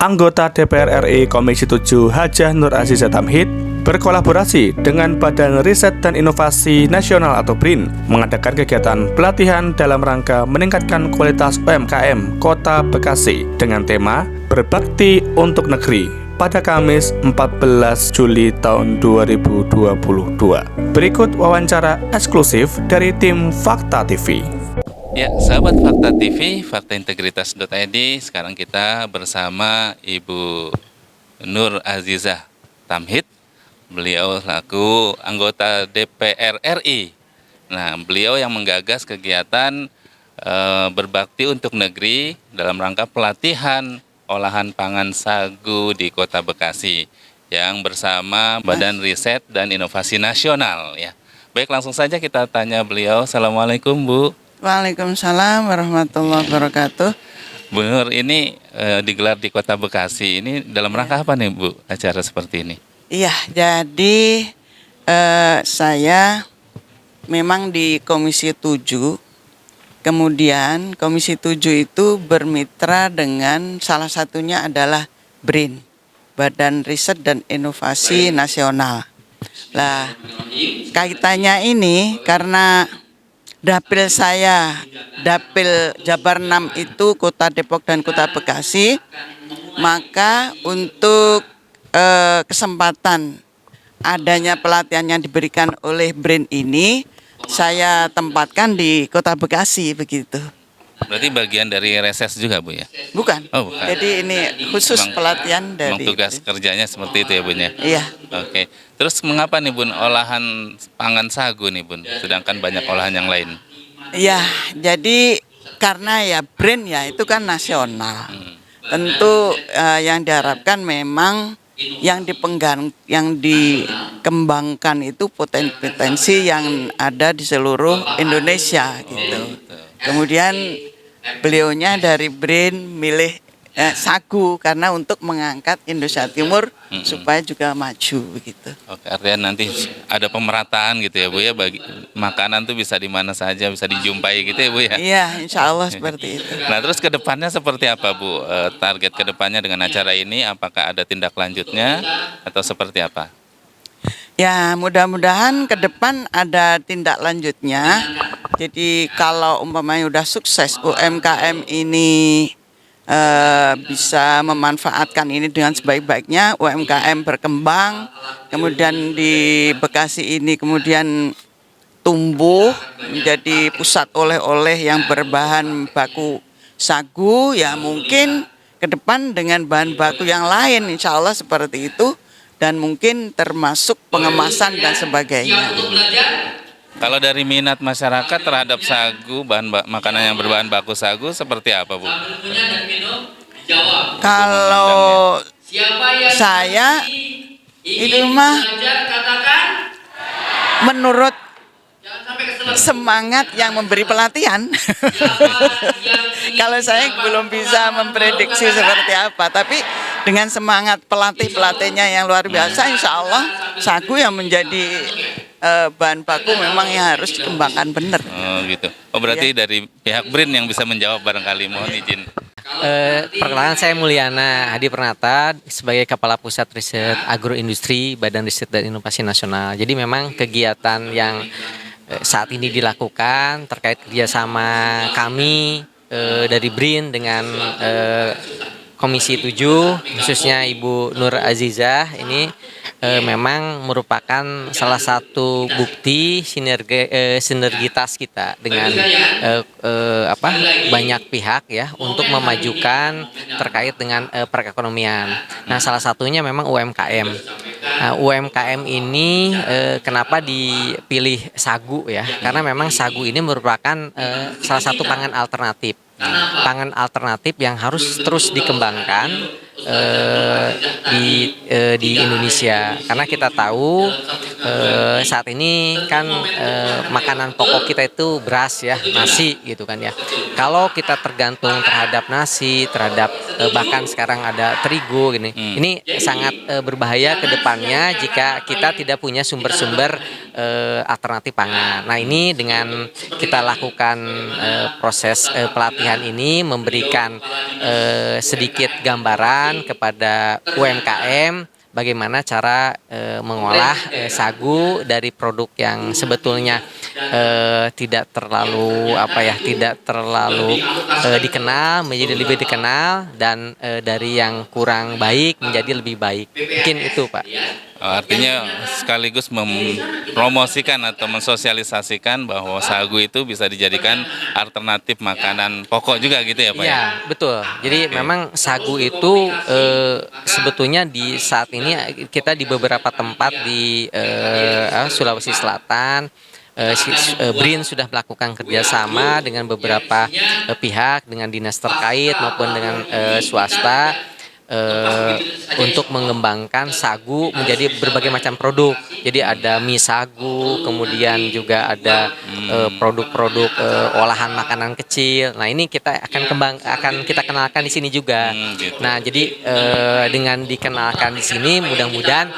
anggota DPR RI Komisi 7 Hajah Nur Azizah Tamhid berkolaborasi dengan Badan Riset dan Inovasi Nasional atau BRIN mengadakan kegiatan pelatihan dalam rangka meningkatkan kualitas UMKM Kota Bekasi dengan tema Berbakti untuk Negeri pada Kamis 14 Juli tahun 2022. Berikut wawancara eksklusif dari tim Fakta TV. Ya, sahabat Fakta TV, faktaintegritas.id, sekarang kita bersama Ibu Nur Azizah Tamhid. Beliau selaku anggota DPR RI. Nah, beliau yang menggagas kegiatan berbakti untuk negeri dalam rangka pelatihan olahan pangan sagu di Kota Bekasi yang bersama Badan Riset dan Inovasi Nasional. Ya, baik, langsung saja kita tanya beliau. Assalamualaikum, Bu. Waalaikumsalam warahmatullahi wabarakatuh. Bu Nur, ini digelar di Kota Bekasi. Ini dalam rangka apa nih, Bu, acara seperti ini? Iya, jadi saya memang di Komisi 7. Kemudian Komisi 7 itu bermitra dengan salah satunya adalah BRIN, Badan Riset dan Inovasi Nasional. Lah, kaitannya ini karena Dapil saya, Dapil Jabar 6 itu Kota Depok dan Kota Bekasi, maka untuk kesempatan adanya pelatihan yang diberikan oleh BRIN ini, saya tempatkan di Kota Bekasi begitu. Berarti bagian dari reses juga, Bu, ya? Bukan. Oh, bukan. Jadi ini khusus pelatihan dari tugas kerjanya seperti itu ya, Bun, ya? Iya. Oke. Terus mengapa nih, Bun, olahan pangan sagu nih, Bun, sedangkan banyak olahan yang lain? Iya, jadi karena ya BRIN ya itu kan nasional. Tentu yang diharapkan memang yang dikembangkan itu potensi yang ada di seluruh Indonesia gitu. Kemudian beliaunya dari BRIN milih sagu karena untuk mengangkat Indonesia Timur supaya juga maju begitu. Oke, artinya nanti ada pemerataan gitu ya, Bu, ya, bagi makanan tuh bisa di mana saja, bisa dijumpai gitu ya, Bu, ya? Iya, insya Allah seperti itu. Nah, terus ke depannya seperti apa, Bu? Target ke depannya dengan acara ini, apakah ada tindak lanjutnya atau seperti apa? Ya, mudah-mudahan ke depan ada tindak lanjutnya. Jadi kalau umpamanya udah sukses UMKM ini bisa memanfaatkan ini dengan sebaik-baiknya, UMKM berkembang, kemudian di Bekasi ini kemudian tumbuh menjadi pusat oleh-oleh yang berbahan baku sagu, ya mungkin ke depan dengan bahan baku yang lain insya Allah seperti itu, dan mungkin termasuk pengemasan dan sebagainya. Kalau dari minat masyarakat terhadap sagu, makanan yang berbahan baku sagu seperti apa, Bu? Kalau saya itu mah menurut semangat yang memberi pelatihan. Kalau saya belum bisa memprediksi seperti apa, tapi dengan semangat pelatihnya yang luar biasa, insya Allah sagu yang menjadi bahan baku memang yang harus dikembangkan benar. Oh gitu. Oh berarti ya, dari pihak BRIN yang bisa menjawab barangkali, mohon izin. Perkenalkan, saya Mulyana Hadi Pranata sebagai Kepala Pusat Riset Agroindustri Badan Riset dan Inovasi Nasional. Jadi memang kegiatan yang saat ini dilakukan terkait kerjasama kami dari BRIN dengan Komisi 7, khususnya Ibu Nur Azizah ini memang merupakan salah satu bukti sinergitas kita dengan banyak pihak ya untuk memajukan terkait dengan perekonomian. Nah, salah satunya memang UMKM. Nah, UMKM ini kenapa dipilih sagu ya? Karena memang sagu ini merupakan salah satu pangan alternatif. Pangan alternatif yang harus terus dikembangkan di Indonesia, karena kita tahu saat ini kan makanan pokok kita itu beras ya, nasi gitu kan ya. Kalau kita tergantung terhadap nasi, terhadap bahkan sekarang ada terigu gini, ini sangat berbahaya ke depannya jika kita tidak punya sumber-sumber alternatif pangan. Nah, ini dengan kita lakukan proses pelatihan ini memberikan sedikit gambaran pengetahuan kepada UMKM bagaimana cara mengolah sagu dari produk yang sebetulnya tidak terlalu dikenal menjadi lebih dikenal, dan dari yang kurang baik menjadi lebih baik. Mungkin itu, Pak. Artinya sekaligus mempromosikan atau mensosialisasikan bahwa sagu itu bisa dijadikan alternatif makanan pokok juga gitu ya Pak ya? Iya, betul. Jadi memang sagu itu sebetulnya di saat ini kita di beberapa tempat di Sulawesi Selatan, BRIN sudah melakukan kerjasama dengan beberapa pihak, dengan dinas terkait maupun dengan swasta, untuk mengembangkan sagu menjadi berbagai macam produk. Jadi ada mie sagu, kemudian juga ada produk-produk olahan makanan kecil. Nah, ini kita akan kita kenalkan di sini juga. Gitu. Nah, jadi dengan dikenalkan di sini mudah-mudahan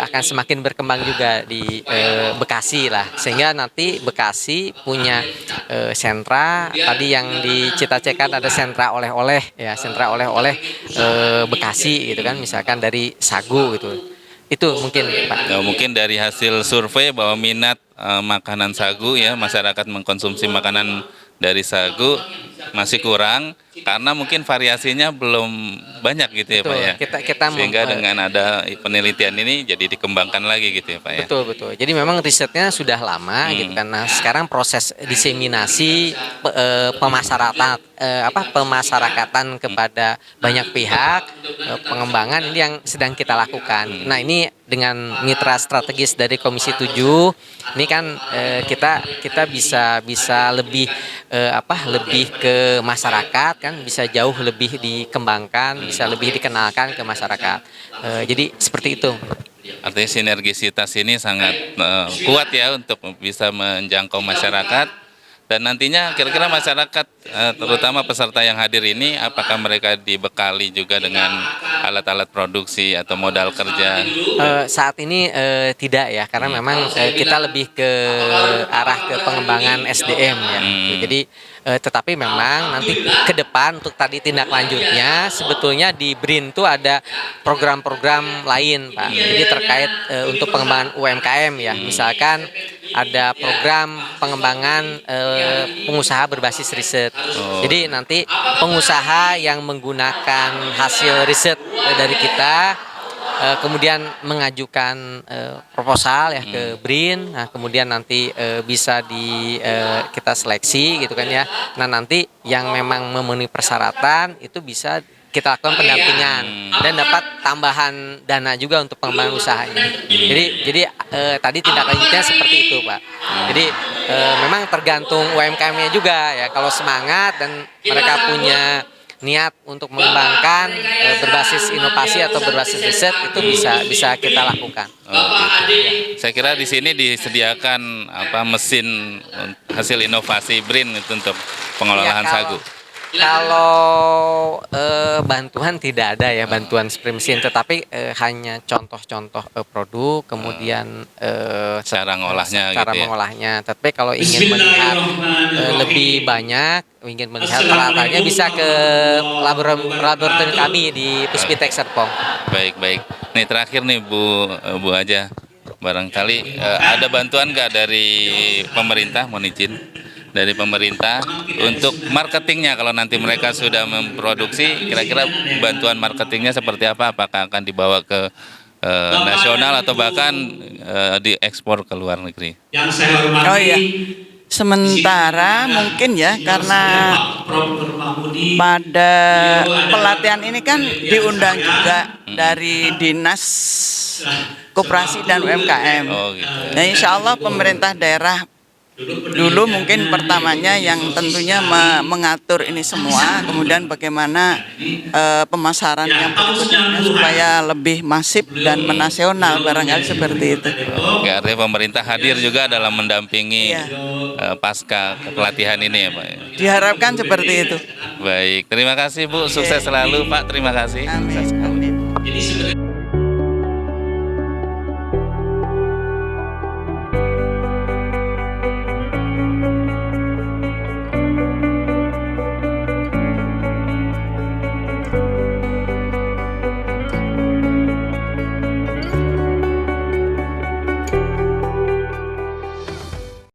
akan semakin berkembang juga di Bekasi lah. Sehingga nanti Bekasi punya sentra, tadi yang dicita-citakan ada sentra oleh-oleh ya, sentra oleh-oleh Bekasi gitu kan, misalkan dari sagu gitu. Itu mungkin Pak. Ya, mungkin dari hasil survei bahwa minat makanan sagu ya, masyarakat mengkonsumsi makanan dari sagu masih kurang karena mungkin variasinya belum banyak gitu ya Betul. Pak ya. Kita Sehingga dengan ada penelitian ini jadi dikembangkan lagi gitu ya Pak ya. Betul. Jadi memang risetnya sudah lama gitu kan. Nah, sekarang proses diseminasi pemasarakatan kepada banyak pihak, pengembangan ini yang sedang kita lakukan. Nah, ini dengan mitra strategis dari Komisi 7 ini kan kita bisa lebih lebih ke masyarakat kan, bisa jauh lebih dikembangkan, bisa lebih dikenalkan ke masyarakat. Jadi seperti itu. Artinya sinergisitas ini sangat kuat ya untuk bisa menjangkau masyarakat. Dan nantinya kira-kira masyarakat, terutama peserta yang hadir ini, apakah mereka dibekali juga dengan alat-alat produksi atau modal kerja? Saat ini tidak ya, karena memang kita lebih ke arah ke pengembangan SDM ya. Jadi tetapi memang nanti ke depan untuk tadi tindak lanjutnya sebetulnya di BRIN itu ada program-program lain Pak. Jadi terkait untuk pengembangan UMKM ya, misalkan ada program pengembangan pengusaha berbasis riset. Jadi nanti pengusaha yang menggunakan hasil riset dari kita kemudian mengajukan proposal ya ke BRIN. Nah, kemudian nanti bisa kita seleksi gitu kan ya. Nah, nanti yang memang memenuhi persyaratan itu bisa kita lakukan pendampingan dan dapat tambahan dana juga untuk pengembangan usahanya. Jadi tadi tindak lanjutnya seperti itu Pak. Jadi memang tergantung UMKM-nya juga ya. Kalau semangat dan mereka punya niat untuk mengembangkan berbasis inovasi atau berbasis riset, itu bisa kita lakukan. Gitu. Saya kira di sini disediakan mesin hasil inovasi BRIN itu untuk pengolahan sagu. Kalau bantuan tidak ada ya, bantuan seperti mesin, tetapi hanya contoh-contoh produk, kemudian cara ngolahnya cara gitu ya. mengolahnya. Tapi kalau ingin melihat lebih banyak, ingin melihat peralatannya, bisa ke laboratorium kami di Puspitek Serpong. Baik. Nih terakhir nih Bu aja, barangkali ada bantuan nggak dari pemerintah, mohon izin, dari pemerintah untuk marketingnya kalau nanti mereka sudah memproduksi, kira-kira bantuan marketingnya seperti apa? Apakah akan dibawa ke nasional atau bahkan diekspor ke luar negeri? Oh iya, sementara mungkin ya, karena pada pelatihan ini kan diundang juga dari Dinas Koperasi dan UMKM. Oh gitu. Nah, insya Allah pemerintah daerah dulu mungkin pertamanya yang tentunya mengatur ini semua, kemudian bagaimana pemasaran yang berikutnya supaya lebih masif dan menasional, barangkali seperti itu. Oke, artinya pemerintah hadir juga dalam mendampingi pasca pelatihan ini ya Pak. Diharapkan seperti itu. Baik, terima kasih Bu, sukses selalu Pak, terima kasih. Amin.